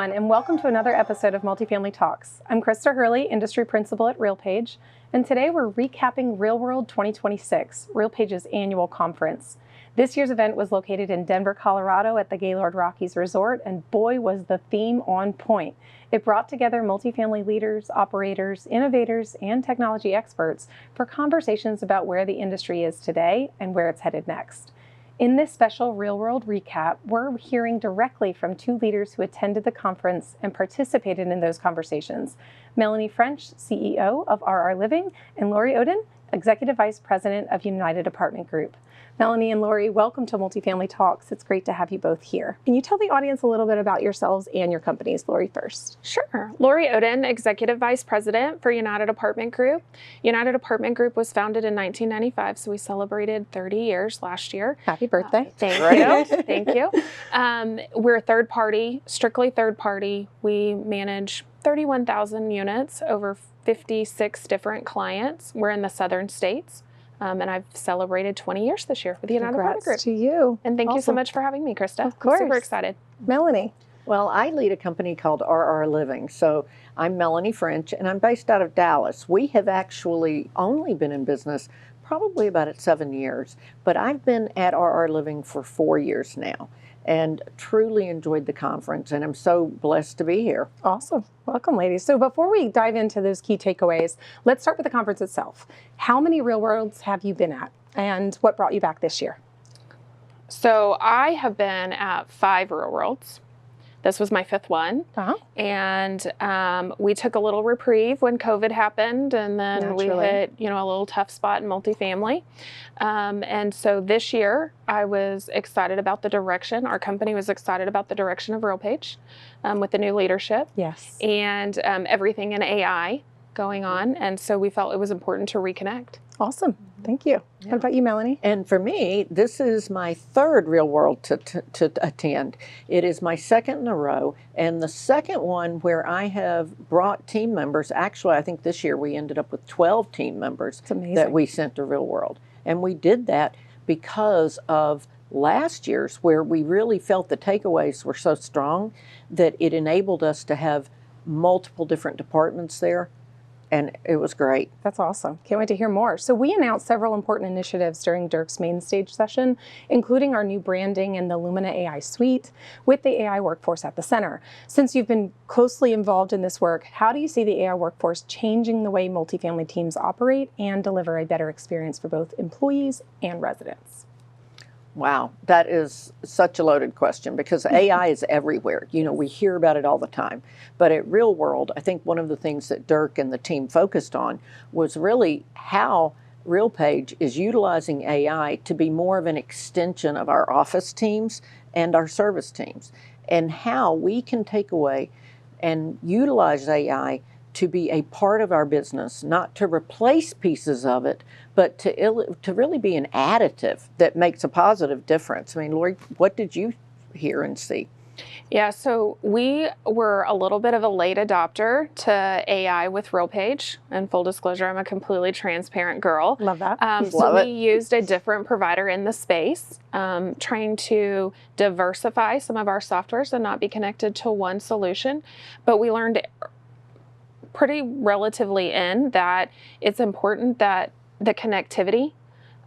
everyone, and welcome to another episode of Multifamily Talks. I'm Krista Hurley, Industry Principal at RealPage, and today we're recapping RealWorld 2026, RealPage's annual conference. This year's event was located in Denver, Colorado at the Gaylord Rockies Resort, and boy was the theme on point. It brought together multifamily leaders, operators, innovators, and technology experts for conversations about where the industry is today and where it's headed next. In this special RealWorld recap, we're hearing directly from two leaders who attended the conference and participated in those conversations. Melanie French, CEO of RR Living, and Lori Oden, Executive Vice President of United Apartment Group. Melanie and Lori, welcome to Multifamily Talks. It's great to have you both here. Can you tell the audience a little bit about yourselves and your companies? Lori first. Sure. Lori Oden, Executive Vice President for United Apartment Group. United Apartment Group was founded in 1995, so we celebrated 30 years last year. Happy birthday. Thank you. Thank you. We're third party, strictly third party. We manage 31,000 units over 56 different clients. We're in the southern states. And I've celebrated 20 years this year with the United Apartment Group. Congrats to you. And thank you so much for having me, Krista. Of course. I'm super excited. Melanie. Well, I lead a company called RR Living. So I'm Melanie French, and I'm based out of Dallas. We have actually only been in business probably about 7 years, but I've been at RR Living for 4 years now and truly enjoyed the conference, and I'm so blessed to be here. Awesome. Welcome, ladies. So before we dive into those key takeaways, let's start with the conference itself. How many RealWorlds have you been at, and what brought you back this year? So I have been at 5 RealWorlds. This was my 5th one. Uh-huh. And we took a little reprieve when COVID happened, and then we hit, a little tough spot in multifamily. And so this year I was excited about the direction. Our company was excited about the direction of RealPage with the new leadership. Yes. And everything in AI going on. And so we felt it was important to reconnect. Awesome. Thank you. Yeah. What about you, Melanie? And for me, this is my 3rd RealWorld to attend. It is my 2nd in a row, and the 2nd one where I have brought team members. Actually, I think this year we ended up with 12 team members that we sent to RealWorld. And we did that because of last year's, where we really felt the takeaways were so strong that it enabled us to have multiple different departments there. And it was great. That's awesome. Can't wait to hear more. So we announced several important initiatives during Dirk's main stage session, including our new branding and the Lumina AI suite with the AI workforce at the center. Since you've been closely involved in this work, how do you see the AI workforce changing the way multifamily teams operate and deliver a better experience for both employees and residents? Wow, that is such a loaded question because AI is everywhere. We hear about it all the time. But at RealWorld, I think one of the things that Dirk and the team focused on was really how RealPage is utilizing AI to be more of an extension of our office teams and our service teams, and how we can take away and utilize AI to be a part of our business, not to replace pieces of it, but to really be an additive that makes a positive difference. I mean, Lori, what did you hear and see? Yeah, so we were a little bit of a late adopter to AI with RealPage. And full disclosure, I'm a completely transparent girl. Love that. So we used a different provider in the space, trying to diversify some of our softwares and not be connected to one solution. But we learned pretty relatively in that it's important that the connectivity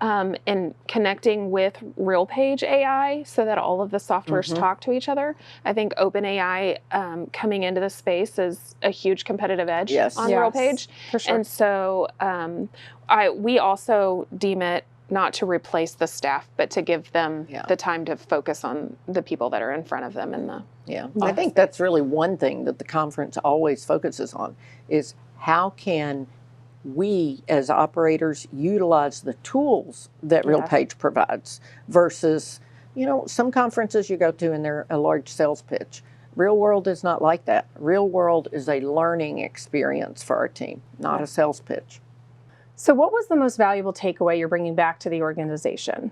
and connecting with RealPage AI so that all of the softwares talk to each other. I think OpenAI coming into the space is a huge competitive edge on RealPage. For sure. And so we also deem it not to replace the staff, but to give them the time to focus on the people that are in front of them in the I think that's really one thing that the conference always focuses on is how can we as operators utilize the tools that RealPage provides versus, some conferences you go to and they're a large sales pitch. RealWorld is not like that. RealWorld is a learning experience for our team, not a sales pitch. So what was the most valuable takeaway you're bringing back to the organization?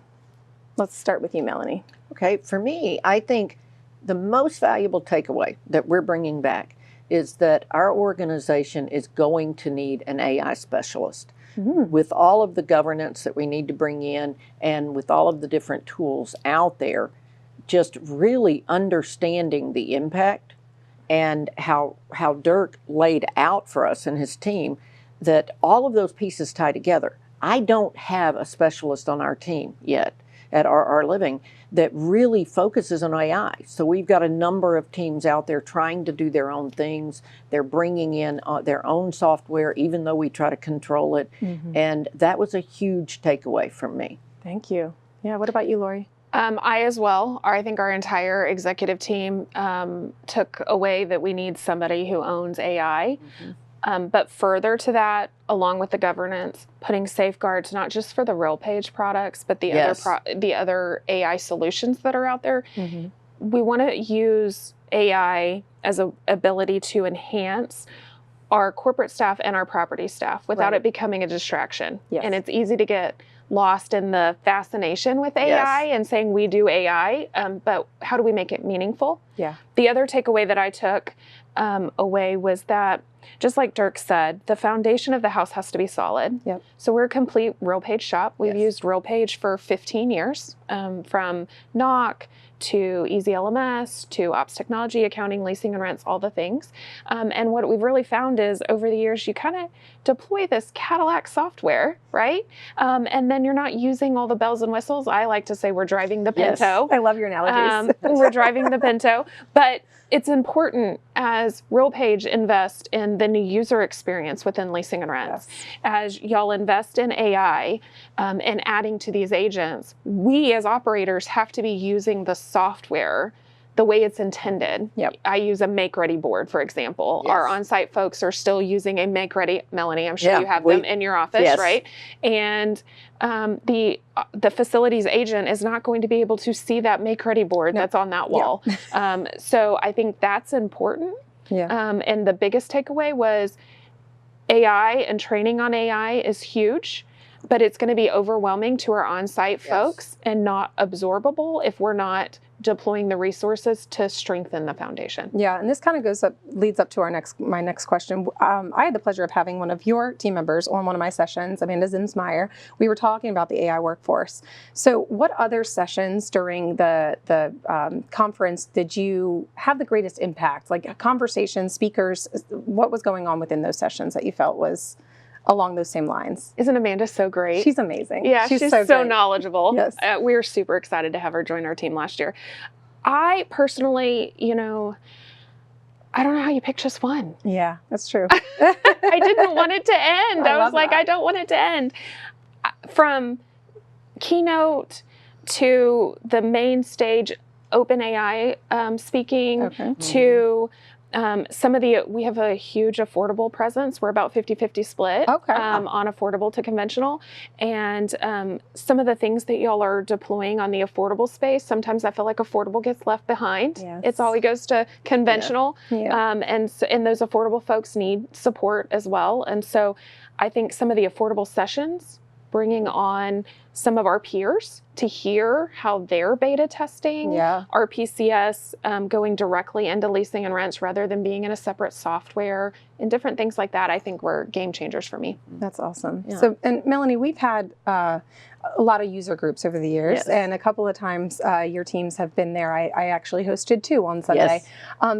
Let's start with you, Melanie. Okay, for me, I think the most valuable takeaway that we're bringing back is that our organization is going to need an AI specialist. With all of the governance that we need to bring in and with all of the different tools out there, just really understanding the impact and how Dirk laid out for us and his team that all of those pieces tie together. I don't have a specialist on our team yet at our Living that really focuses on AI. So we've got a number of teams out there trying to do their own things. They're bringing in their own software, even though we try to control it. And that was a huge takeaway from me. Thank you. Yeah, what about you, Lori? I as well. I think our entire executive team took away that we need somebody who owns AI. But further to that, along with the governance, putting safeguards not just for the RealPage products, but the other AI solutions that are out there. We want to use AI as an ability to enhance our corporate staff and our property staff without it becoming a distraction. And it's easy to get lost in the fascination with AI and saying we do AI, but how do we make it meaningful? The other takeaway that I took away was that, just like Dirk said, the foundation of the house has to be solid. So we're a complete RealPage shop. We've used RealPage for 15 years, from knock to Easy LMS to ops technology, accounting, leasing and rents, all the things. And what we've really found is over the years, you kind of deploy this Cadillac software, right? And then you're not using all the bells and whistles. I like to say we're driving the Pinto. I love your analogies. We're driving the Pinto. But it's important as RealPage invest in the new user experience within leasing and rents. As y'all invest in AI and adding to these agents, we as operators have to be using the software the way it's intended. I use a make-ready board, for example. Our on-site folks are still using a make-ready. Melanie, I'm sure you have them in your office, right? And the facilities agent is not going to be able to see that make-ready board that's on that wall. So I think that's important. And the biggest takeaway was AI and training on AI is huge, but it's going to be overwhelming to our on-site folks and not absorbable if we're not deploying the resources to strengthen the foundation. And this kind of leads up to my next question. I had the pleasure of having one of your team members on one of my sessions, Amanda Zimsmeyer. We were talking about the AI workforce. So what other sessions during the conference did you have the greatest impact? Like conversations, speakers, what was going on within those sessions that you felt was along those same lines? Isn't Amanda so great? She's amazing. Yeah, she's so knowledgeable. Yes. We were super excited to have her join our team last year. I personally, I don't know how you pick just one. Yeah, that's true. I didn't want it to end. I was like, I don't want it to end. From keynote to the main stage OpenAI speaking to we have a huge affordable presence. We're about 50-50 split on affordable to conventional. And some of the things that y'all are deploying on the affordable space, sometimes I feel like affordable gets left behind. It's always goes to conventional. And those affordable folks need support as well. And so I think some of the affordable sessions, bringing on some of our peers to hear how they're beta testing our PCS, going directly into leasing and rents rather than being in a separate software and different things like that, I think were game changers for me. That's awesome. So, and Melanie, we've had a lot of user groups over the years, and a couple of times your teams have been there. I actually hosted 2 on Sunday.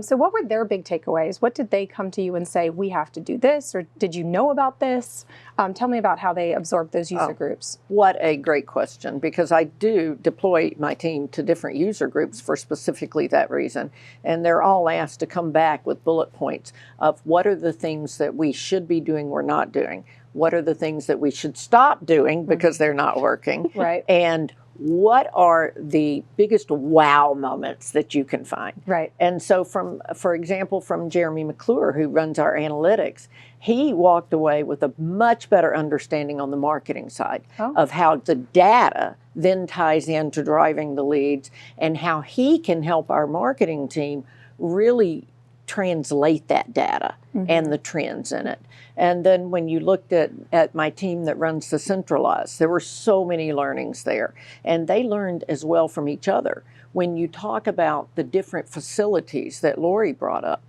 So what were their big takeaways? What did they come to you and say, we have to do this, or did you know about this? Tell me about how they absorbed those user groups. What a great question, because I do deploy my team to different user groups for specifically that reason. And they're all asked to come back with bullet points of what are the things that we should be doing we're not doing. What are the things that we should stop doing because they're not working? And what are the biggest wow moments that you can find? And so for example, from Jeremy McClure, who runs our analytics, he walked away with a much better understanding on the marketing side of how the data then ties into driving the leads and how he can help our marketing team really translate that data and the trends in it. And then when you looked at my team that runs the centralized, there were so many learnings there. And they learned as well from each other. When you talk about the different facilities that Lori brought up,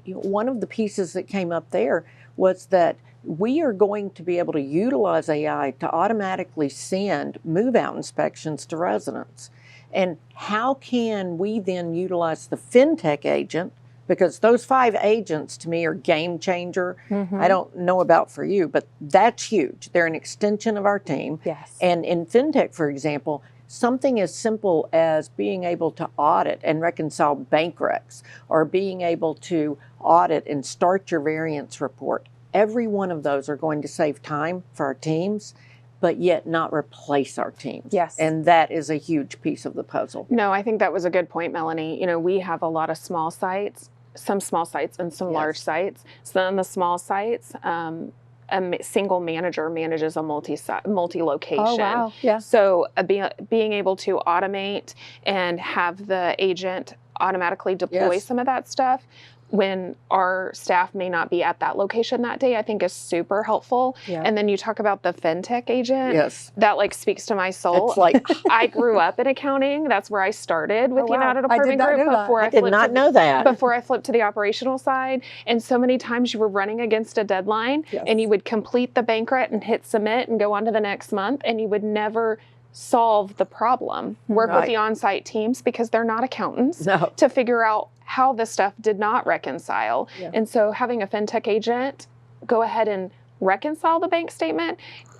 one of the pieces that came up there was that we are going to be able to utilize AI to automatically send move-out inspections to residents. And how can we then utilize the fintech agent because those 5 agents to me are game changer. I don't know about for you, but that's huge. They're an extension of our team. Yes. And in fintech, for example, something as simple as being able to audit and reconcile bank recs, or being able to audit and start your variance report. Every one of those are going to save time for our teams, but yet not replace our teams. Yes. And that is a huge piece of the puzzle. No, I think that was a good point, Melanie. You know, we have a lot of small sites, some small sites and some large sites. So on the small sites, a single manager manages a multi-location. Oh, wow. Yeah. So being able to automate and have the agent automatically deploy some of that stuff when our staff may not be at that location that day, I think is super helpful. Yeah. And then you talk about the fintech agent. Yes. That like speaks to my soul. It's like I grew up in accounting. That's where I started with United Apartment Group I did not know that. Before I flipped to the operational side. And so many times you were running against a deadline and you would complete the bank and hit submit and go on to the next month, and you would never solve the problem. Work with the on-site teams, because they're not accountants, to figure out how the stuff did not reconcile. And so having a fintech agent go ahead and reconcile the bank statement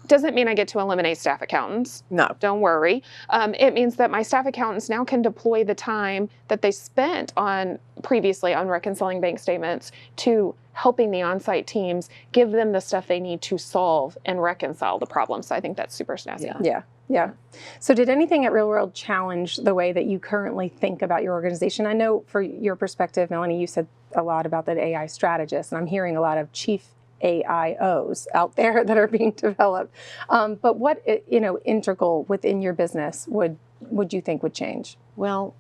doesn't mean I get to eliminate staff accountants. No. Don't worry. It means that my staff accountants now can deploy the time that they spent previously on reconciling bank statements to helping the on-site teams, give them the stuff they need to solve and reconcile the problem. So I think that's super snazzy. Yeah. So did anything at RealWorld challenge the way that you currently think about your organization? I know for your perspective, Melanie, you said a lot about that AI strategist, and I'm hearing a lot of chief AIOs out there that are being developed. But what, integral within your business would you think would change? Well,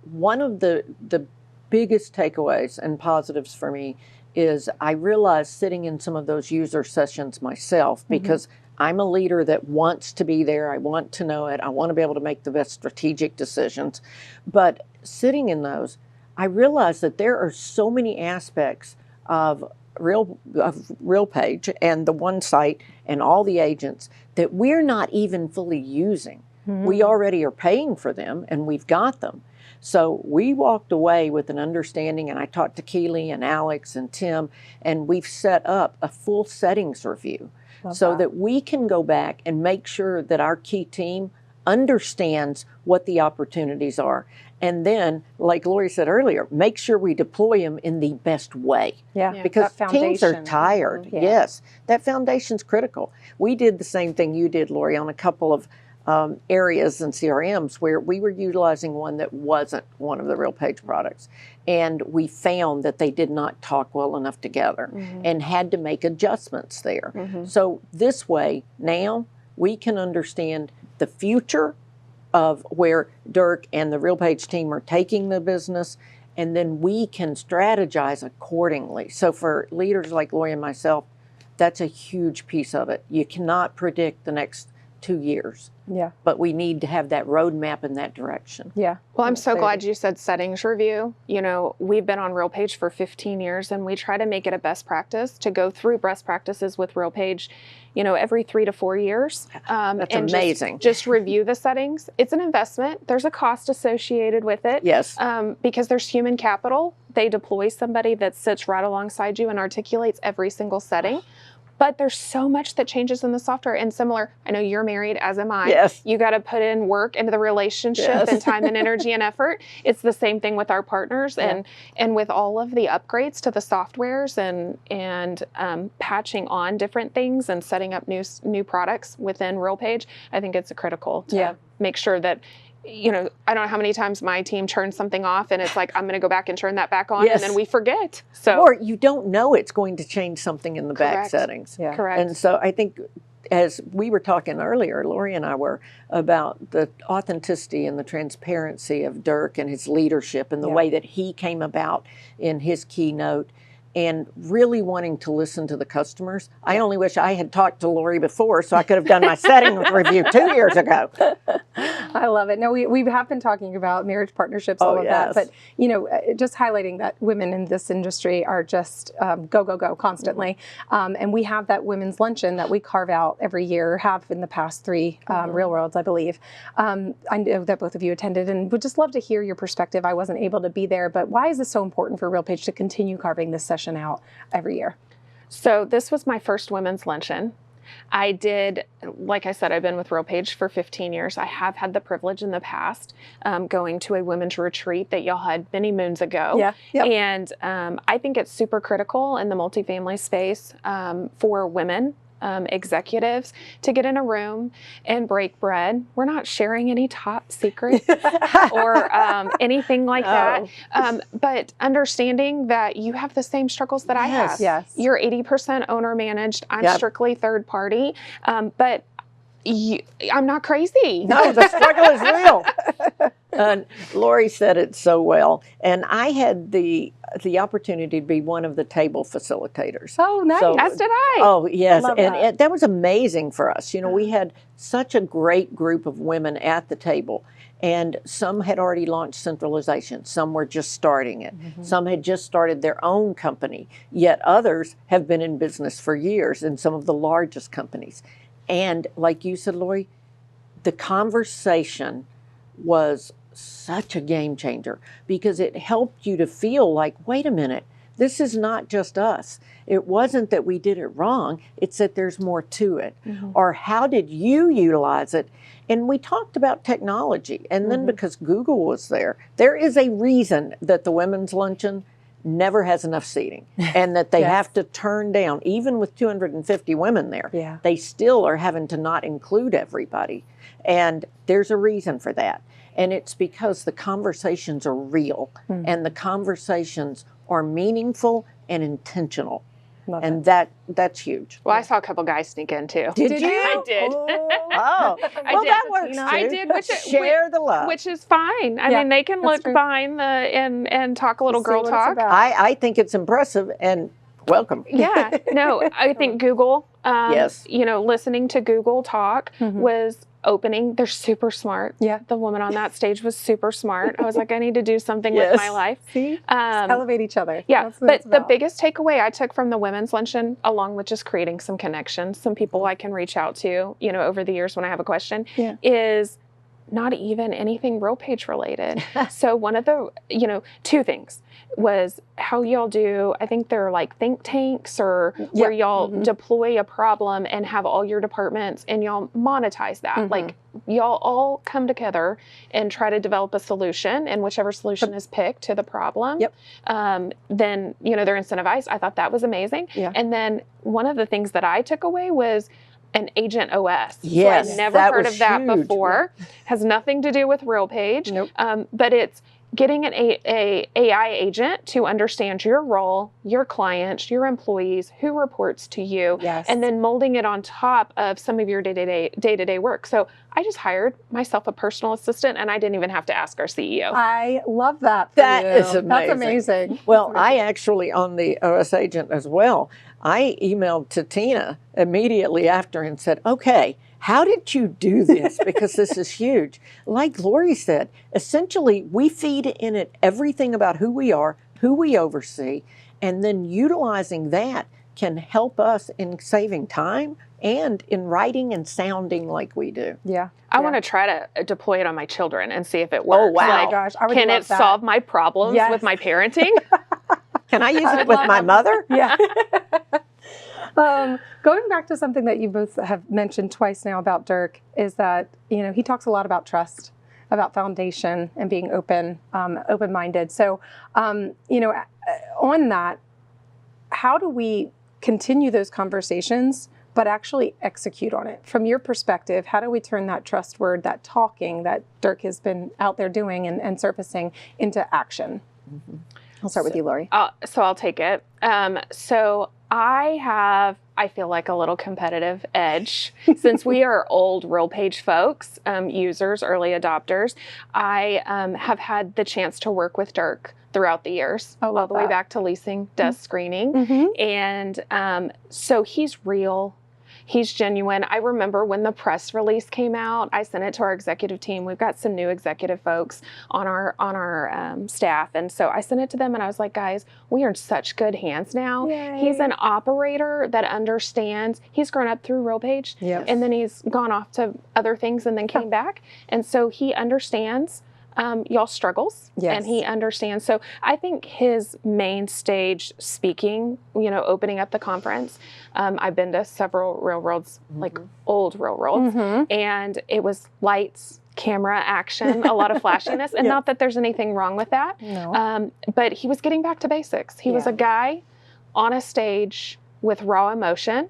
one of the biggest takeaways and positives for me is I realized sitting in some of those user sessions myself, because I'm a leader that wants to be there. I want to know it. I want to be able to make the best strategic decisions. But sitting in those, I realized that there are so many aspects of RealPage and the one site and all the agents that we're not even fully using. We already are paying for them, and we've got them. So we walked away with an understanding, and I talked to Keely and Alex and Tim, and we've set up a full settings review that we can go back and make sure that our key team understands what the opportunities are. And then, like Lori said earlier, make sure we deploy them in the best way. Yeah. Because teams are tired. Yes. That foundation's critical. We did the same thing you did, Lori, on a couple of areas and CRMs where we were utilizing one that wasn't one of the RealPage products. And we found that they did not talk well enough together and had to make adjustments there. So this way, now we can understand the future of where Dirk and the RealPage team are taking the business, and then we can strategize accordingly. So for leaders like Lori and myself, that's a huge piece of it. You cannot predict the next 2 years. Yeah. But we need to have that roadmap in that direction. Yeah. Well, I'm so glad you said settings review. You know, we've been on RealPage for 15 years, and we try to make it a best practice to go through best practices with RealPage, every 3 to 4 years. That's and amazing. Just review the settings. It's an investment. There's a cost associated with it. Yes. Because there's human capital. They deploy somebody that sits right alongside you and articulates every single setting. But there's so much that changes in the software. And similar, I know you're married, as am I. Yes. You got to put in work into the relationship and time and energy and effort. It's the same thing with our partners and with all of the upgrades to the softwares and patching on different things and setting up new products within RealPage. I think it's critical to make sure that, I don't know how many times my team churns something off and it's like, I'm going to go back and turn that back on and then we forget. So, or you don't know it's going to change something in the back settings. Yeah. Correct. And so I think, as we were talking earlier, Lori and I were, about the authenticity and the transparency of Dirk and his leadership and the way that he came about in his keynote, and really wanting to listen to the customers. I only wish I had talked to Lori before so I could have done my setting review 2 years ago. I love it. No, we have been talking about marriage partnerships, all of that, but just highlighting that women in this industry are just go constantly. And we have that women's luncheon that we carve out every year, have in the past 3 Real Worlds, I believe. I know that both of you attended and would just love to hear your perspective. I wasn't able to be there, but why is this so important for RealPage to continue carving this session out every year? So this was my first women's luncheon. I did, like I said, I've been with RealPage for 15 years. I have had the privilege in the past going to a women's retreat that y'all had many moons ago. Yeah. Yep. And I think it's super critical in the multifamily space for women executives to get in a room and break bread. We're not sharing any top secrets or anything like that. But understanding that you have the same struggles that I have. Yes. You're 80% owner managed. I'm strictly third party. But I'm not crazy. No, the struggle is real. Lori said it so well. And I had the opportunity to be one of the table facilitators. Oh, nice. As did I. Oh, yes. Love And that was amazing for us. We had such a great group of women at the table. And some had already launched centralization. Some were just starting it. Some had just started their own company. Yet others have been in business for years in some of the largest companies. And like you said, Lori, the conversation was such a game changer because it helped you to feel like, wait a minute, this is not just us. It wasn't that we did it wrong. It's that there's more to it. Or how did you utilize it? And we talked about technology. And then because Google was there is a reason that the women's luncheon never has enough seating and that they have to turn down, even with 250 women there, they still are having to not include everybody. And there's a reason for that. And it's because the conversations are real and the conversations are meaningful and intentional. Love and it. that's huge. Well, I saw a couple guys sneak in too. Did you? I did. Oh, well, did. that works too. I did, Share the love. which is fine. I mean, they can look behind the and talk a little girl talk. I think it's impressive and welcome. Yeah, no, I think Google. Listening to Google talk was opening. They're super smart. Yeah, the woman on that stage was super smart. I was like, I need to do something with my life. See, elevate each other. Yeah, but the biggest takeaway I took from the women's luncheon, along with just creating some connections, some people I can reach out to, over the years when I have a question, is not even anything RealPage related. So one of the, 2 things was how y'all do, I think they're like think tanks or where y'all deploy a problem and have all your departments and y'all monetize that. Like y'all all come together and try to develop a solution, and whichever solution is picked to the problem, then, they're incentivized. I thought that was amazing. And then one of the things that I took away was an agent OS. Yes, so I'd never heard of that before. Has nothing to do with RealPage. Nope. But it's getting an AI agent to understand your role, your clients, your employees, who reports to you, and then molding it on top of some of your day-to-day work. So I just hired myself a personal assistant, and I didn't even have to ask our CEO. I love that. That is amazing. That's amazing. Well, I actually, on the OS agent as well, I emailed to Tina immediately after and said, okay, how did you do this? Because this is huge. Like Lori said, essentially, we feed in it everything about who we are, who we oversee, and then utilizing that can help us in saving time and in writing and sounding like we do. Yeah. I want to try to deploy it on my children and see if it works. Oh, wow. Like, Oh my gosh. I would can love it that. solve my problems with my parenting? Can I use it with my mother? Yeah. Going back to something that you both have mentioned twice now about Dirk is that, he talks a lot about trust, about foundation and being open-minded. So, on that, how do we continue those conversations but actually execute on it? From your perspective, how do we turn that trust word, that talking that Dirk has been out there doing and surfacing into action? I'll start with you, Lori. So I'll take it. So I feel like a little competitive edge since we are old RealPage folks, users, early adopters. I have had the chance to work with Dirk throughout the years, all the way back to leasing, desk screening. And so he's real. He's genuine. I remember when the press release came out, I sent it to our executive team. We've got some new executive folks on our staff, and so I sent it to them, and I was like, guys, we are in such good hands now. Yay. He's an operator that understands. He's grown up through RealPage, and then he's gone off to other things and then came back, and so he understands y'all's struggles, and he understands. So I think his main stage speaking, opening up the conference, I've been to several RealWorlds, like old RealWorlds, and it was lights, camera, action, a lot of flashiness, and not that there's anything wrong with that, but he was getting back to basics. He was a guy on a stage with raw emotion,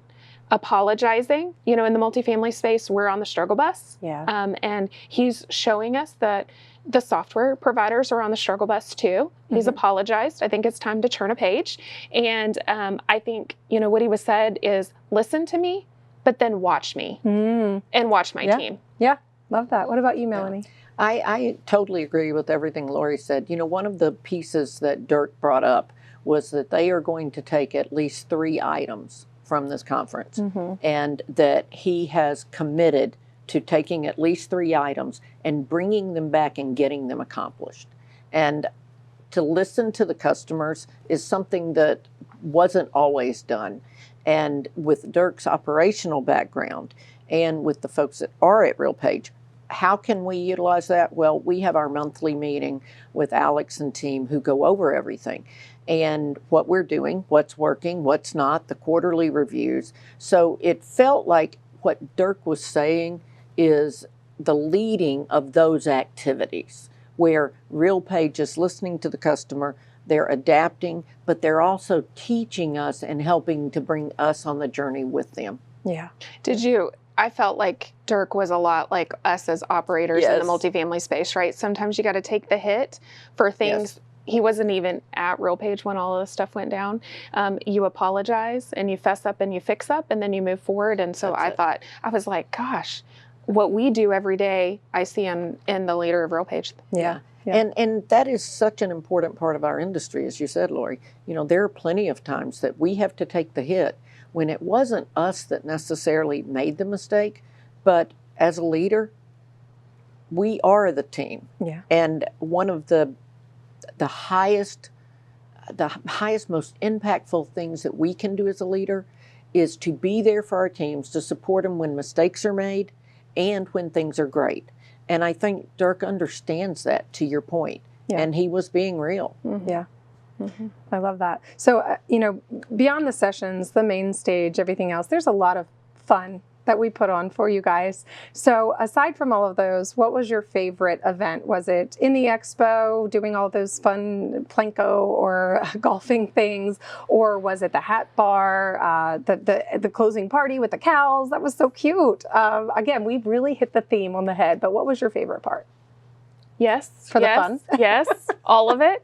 apologizing. In the multifamily space, we're on the struggle bus, and he's showing us that the software providers are on the struggle bus too. He's apologized. I think it's time to turn a page. And I think, what he was said is, listen to me, but then watch me and watch my team. Yeah, love that. What about you, Melanie? I totally agree with everything Lori said. One of the pieces that Dirk brought up was that they are going to take at least 3 items from this conference, and that he has committed to taking at least 3 items and bringing them back and getting them accomplished. And to listen to the customers is something that wasn't always done. And with Dirk's operational background and with the folks that are at RealPage, how can we utilize that? Well, we have our monthly meeting with Alex and team who go over everything and what we're doing, what's working, what's not, the quarterly reviews. So it felt like what Dirk was saying is the leading of those activities where RealPage is listening to the customer, they're adapting, but they're also teaching us and helping to bring us on the journey with them. Yeah. I felt like Dirk was a lot like us as operators in the multifamily space, right? Sometimes you got to take the hit for things. He wasn't even at RealPage when all of this stuff went down. You apologize and you fess up and you fix up and then you move forward. And so I was like, gosh, what we do every day, I see in the leader of RealPage. Yeah. And that is such an important part of our industry, as you said, Lori. There are plenty of times that we have to take the hit when it wasn't us that necessarily made the mistake, but as a leader, we are the team. Yeah. And one of the highest, most impactful things that we can do as a leader is to be there for our teams, to support them when mistakes are made and when things are great. And I think Dirk understands that, to your point, and he was being real. Yeah. I love that. So, beyond the sessions, the main stage, everything else, there's a lot of fun that we put on for you guys. So aside from all of those, what was your favorite event? Was it in the expo, doing all those fun Plinko or golfing things? Or was it the hat bar, the closing party with the cows? That was so cute. Again, we really hit the theme on the head, but what was your favorite part? Yes. For the fun? Yes, all of it.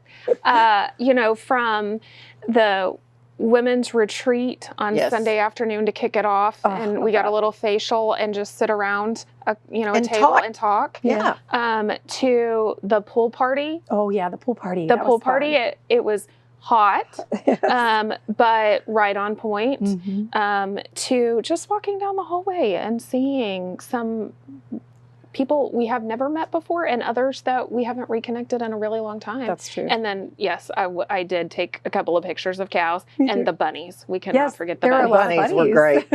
From the women's retreat on Sunday afternoon to kick it off, and we got a little facial and just sit around a table and talk. Yeah. To the pool party. Oh yeah, the pool party. The pool party. It was hot, but right on point. To just walking down the hallway and seeing some people we have never met before and others that we haven't reconnected in a really long time. That's true. And then, yes, I did take a couple of pictures of cows and the bunnies. We cannot forget the bunnies. The bunnies were great.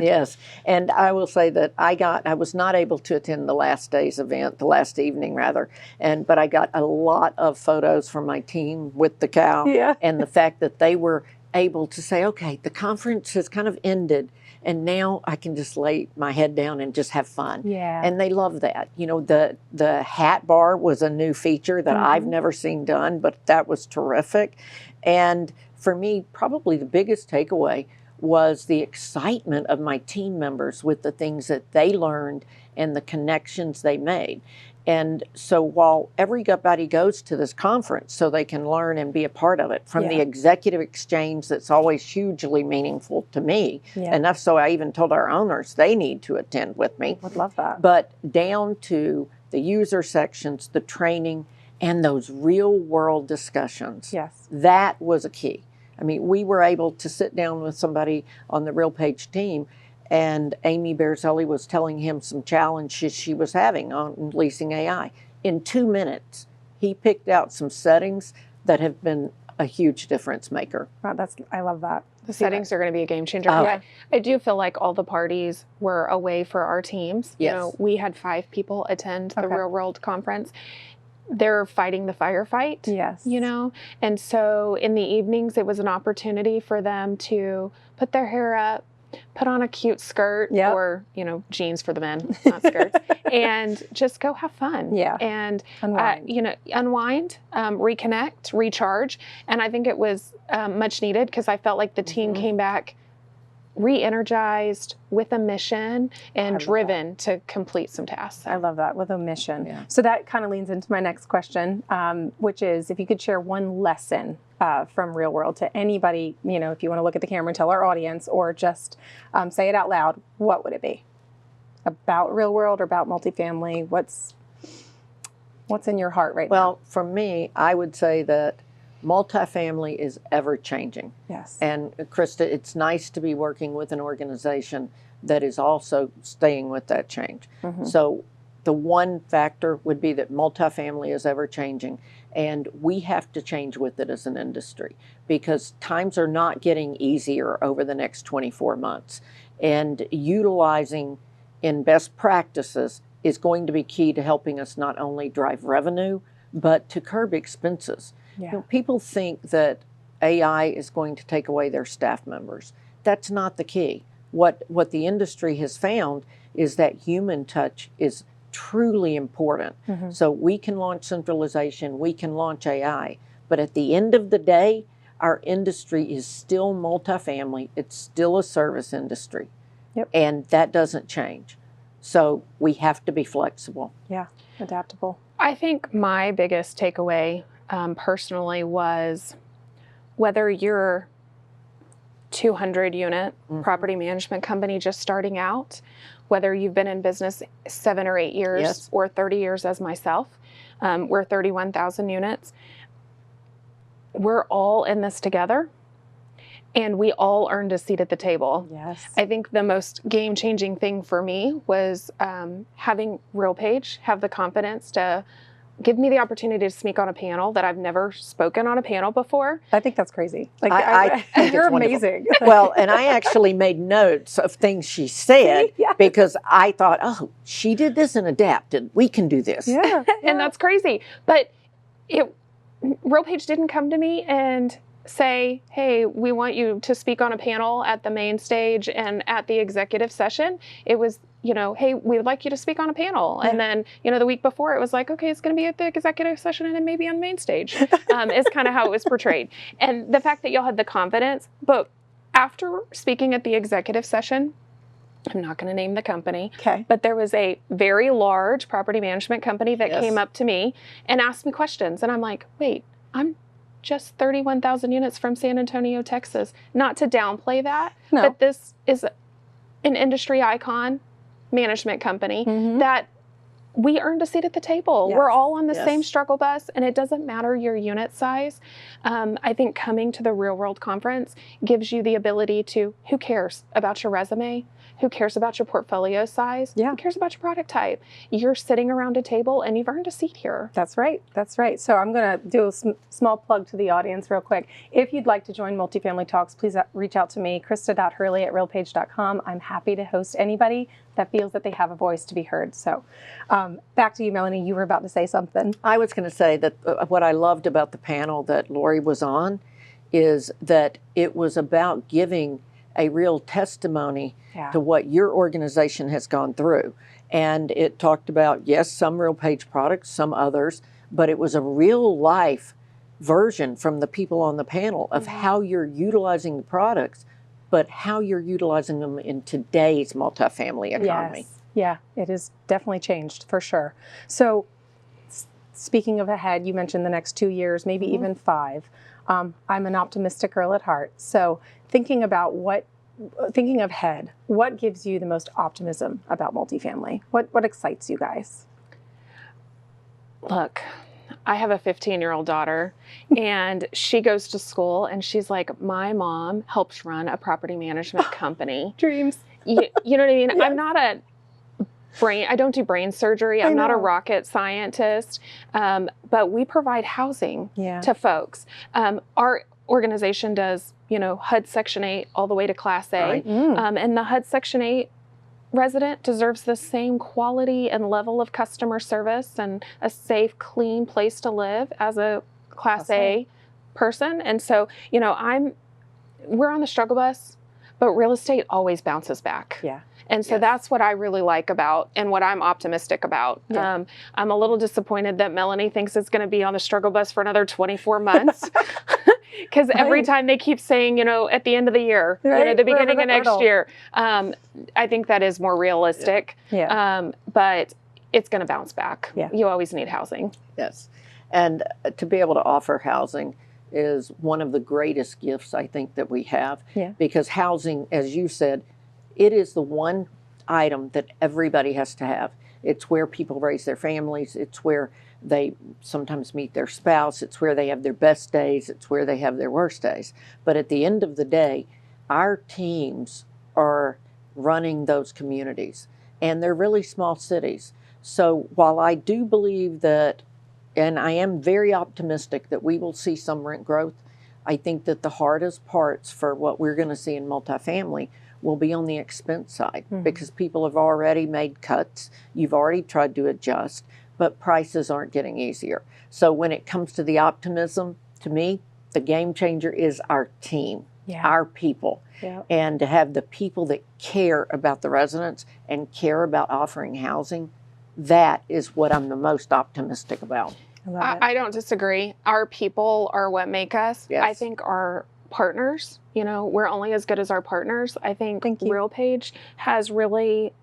Yes. And I will say that I was not able to attend the last evening rather, but I got a lot of photos from my team with the cow and the fact that they were able to say, okay, the conference has kind of ended, and now I can just lay my head down and just have fun. Yeah. And they love that. The hat bar was a new feature that I've never seen done, but that was terrific. And for me, probably the biggest takeaway was the excitement of my team members with the things that they learned and the connections they made. And so while everybody goes to this conference so they can learn and be a part of it, from the executive exchange that's always hugely meaningful to me, enough so I even told our owners they need to attend with me. Would love that. But down to the user sections, the training, and those real world discussions. Yes. That was a key. I mean, we were able to sit down with somebody on the RealPage team and Amy Bearzelli was telling him some challenges she was having on leasing AI. In 2 minutes, he picked out some settings that have been a huge difference maker. Wow, I love that. The settings are going to be a game changer. Oh. Yeah. I do feel like all the parties were away for our teams. Yes. You know, we had 5 people attend the Okay. RealWorld conference. They're fighting the firefight. Yes. You know, and so in the evenings, it was an opportunity for them to put their hair up, put on a cute skirt Yep. or, you know, jeans for the men, not skirts, and just go have fun. Yeah. And, Unwind. you know, unwind, reconnect, recharge. And I think it was much needed because I felt like the team came back re-energized with a mission and love driven to complete some tasks. I love that, with a mission. Yeah. So that kind of leans into my next question, which is if you could share one lesson from RealWorld to anybody, you know, if you want to look at the camera and tell our audience, or just say it out loud, what would it be? About RealWorld or about multifamily? What's in your heart right now? Well, for me, I would say that multifamily is ever changing. Yes. And Krista, it's nice to be working with an organization that is also staying with that change. So the one factor would be that multifamily is ever changing, and we have to change with it as an industry because times are not getting easier over the next 24 months. And utilizing in best practices is going to be key to helping us not only drive revenue, but to curb expenses. Yeah. You know, people think that AI is going to take away their staff members. That's not the key. What the industry has found is that human touch is truly important. So we can launch centralization, we can launch AI, but at the end of the day, our industry is still multifamily. It's still a service industry. Yep. And that doesn't change. So we have to be flexible. Yeah. Adaptable. I think my biggest takeaway personally was whether you're 200 unit property management company just starting out, whether you've been in business 7 or 8 years Yes. or 30 years as myself, we're 31,000 units. We're all in this together and we all earned a seat at the table. Yes. I think the most game-changing thing for me was having RealPage have the confidence to give me the opportunity to speak on a panel that I've never spoken on a panel before. I think that's crazy. Like, I think you're it's wonderful. amazing. Well, and I actually made notes of things she said Yes. because I thought, oh, she did this and adapted. We can do this. Yeah. And that's crazy. But RealPage didn't come to me and say, hey, we want you to speak on a panel at the main stage and at the executive session. It was, you know, hey, we would like you to speak on a panel. And then, you know, the week before it was like, okay, it's going to be at the executive session and then maybe on the main stage. Is kind of how it was portrayed. And the fact that y'all had the confidence, but after speaking at the executive session, I'm not going to name the company, Okay. but there was a very large property management company that Yes. came up to me and asked me questions. And I'm like, wait, I'm just 31,000 units from San Antonio, Texas. Not to downplay that, No. but this is an industry icon management company that we earned a seat at the table. Yes. We're all on the Yes. same struggle bus, and it doesn't matter your unit size. I think coming to the RealWorld conference gives you the ability to, who cares about your resume? Who cares about your portfolio size? Yeah. Who cares about your product type? You're sitting around a table and you've earned a seat here. That's right. That's right. So I'm going to do a small plug to the audience real quick. If you'd like to join Multifamily Talks, please reach out to me, krista.hurley@realpage.com. I'm happy to host anybody that feels that they have a voice to be heard. So back to you, Melanie. You were about to say something. I was going to say that what I loved about the panel that Lori was on is that it was about giving a real testimony Yeah. to what your organization has gone through. And it talked about, yes, some RealPage products, some others, but it was a real life version from the people on the panel of how you're utilizing the products, but how you're utilizing them in today's multifamily economy. Yes. Yeah, it has definitely changed for sure. So speaking of ahead, you mentioned the next 2 years, maybe even 5. I'm an optimistic girl at heart. So thinking ahead, what gives you the most optimism about multifamily? What excites you guys? Look, I have a 15-year-old daughter and she goes to school and she's like, my mom helps run a property management company. Dreams. you know what I mean? Yes. I'm not a I don't do brain surgery. I'm not a rocket scientist, but we provide housing to folks. Our organization does, HUD Section 8 all the way to Class A. Right. And the HUD Section 8 resident deserves the same quality and level of customer service and a safe, clean place to live as a Class A person. And so, we're on the struggle bus, but real estate always bounces back. Yeah. And so that's what I really like about and what I'm optimistic about. Yeah. I'm a little disappointed that Melanie thinks it's going to be on the struggle bus for another 24 months. Because every time they keep saying, at the end of the year, the beginning of next year, I think that is more realistic. Yeah. But it's going to bounce back. Yeah. You always need housing. Yes. And to be able to offer housing is one of the greatest gifts I think that we have. Yeah. Because housing, as you said, it is the one item that everybody has to have. It's where people raise their families. It's where they sometimes meet their spouse. It's where they have their best days. It's where they have their worst days. But at the end of the day, our teams are running those communities, and they're really small cities. So while I do believe that, and I am very optimistic that we will see some rent growth, I think that the hardest parts for what we're going to see in multifamily will be on the expense side, because people have already made cuts. You've already tried to adjust, but prices aren't getting easier. So when it comes to the optimism, to me, the game changer is our team, our people. Yeah. And to have the people that care about the residents and care about offering housing, that is what I'm the most optimistic about. I don't disagree. Our people are what make us. Yes. I think our partners, we're only as good as our partners. I think RealPage has really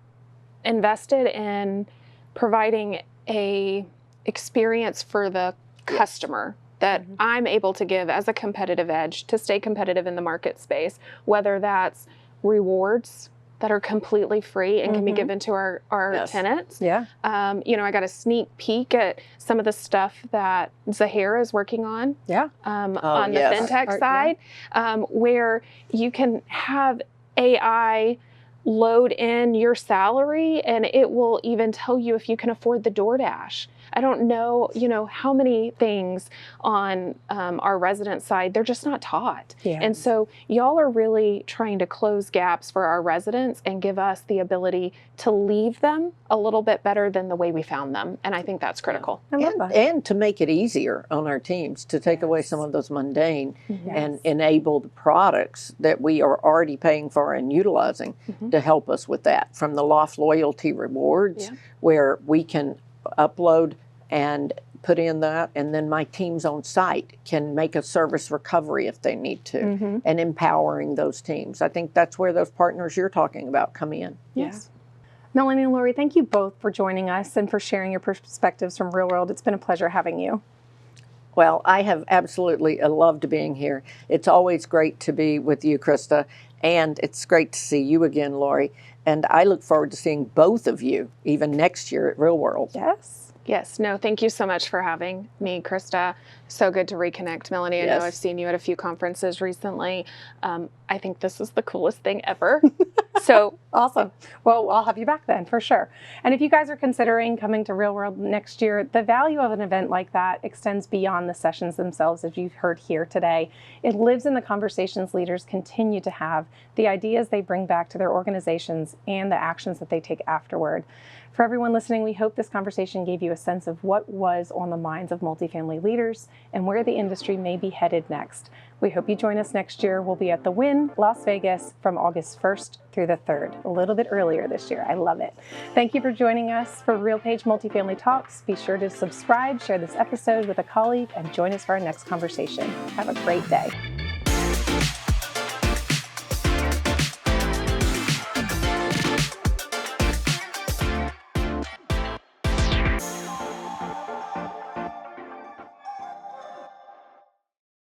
invested in providing a experience for the customer that I'm able to give as a competitive edge to stay competitive in the market space, whether that's rewards that are completely free and can be given to our tenants. Yeah. I got a sneak peek at some of the stuff that Zahara is working on. Yeah. On the fintech side, where you can have AI load in your salary and it will even tell you if you can afford the DoorDash. I don't know, how many things on our resident side, they're just not taught. Yeah. And so y'all are really trying to close gaps for our residents and give us the ability to leave them a little bit better than the way we found them. And I think that's critical. I love that. And to make it easier on our teams, to take away some of those mundane and enable the products that we are already paying for and utilizing to help us with that. From the Loft Loyalty Rewards, where we can upload and put in that, and then my teams on site can make a service recovery if they need to, and empowering those teams. I think that's where those partners you're talking about come in. Yes. Melanie and Lori, thank you both for joining us and for sharing your perspectives from RealWorld. It's been a pleasure having you. Well, I have absolutely loved being here. It's always great to be with you, Krista, and it's great to see you again, Lori. And I look forward to seeing both of you even next year at RealWorld. Yes. Yes. No, thank you so much for having me, Krista. So good to reconnect, Melanie. I know I've seen you at a few conferences recently. I think this is the coolest thing ever. So awesome. Well, I'll have you back then for sure. And if you guys are considering coming to RealWorld next year, the value of an event like that extends beyond the sessions themselves, as you've heard here today. It lives in the conversations leaders continue to have, the ideas they bring back to their organizations, and the actions that they take afterward. For everyone listening, we hope this conversation gave you a sense of what was on the minds of multifamily leaders and where the industry may be headed next. We hope you join us next year. We'll be at the Wynn, Las Vegas from August 1st through the 3rd, a little bit earlier this year. I love it. Thank you for joining us for RealPage Multifamily Talks. Be sure to subscribe, share this episode with a colleague, and join us for our next conversation. Have a great day.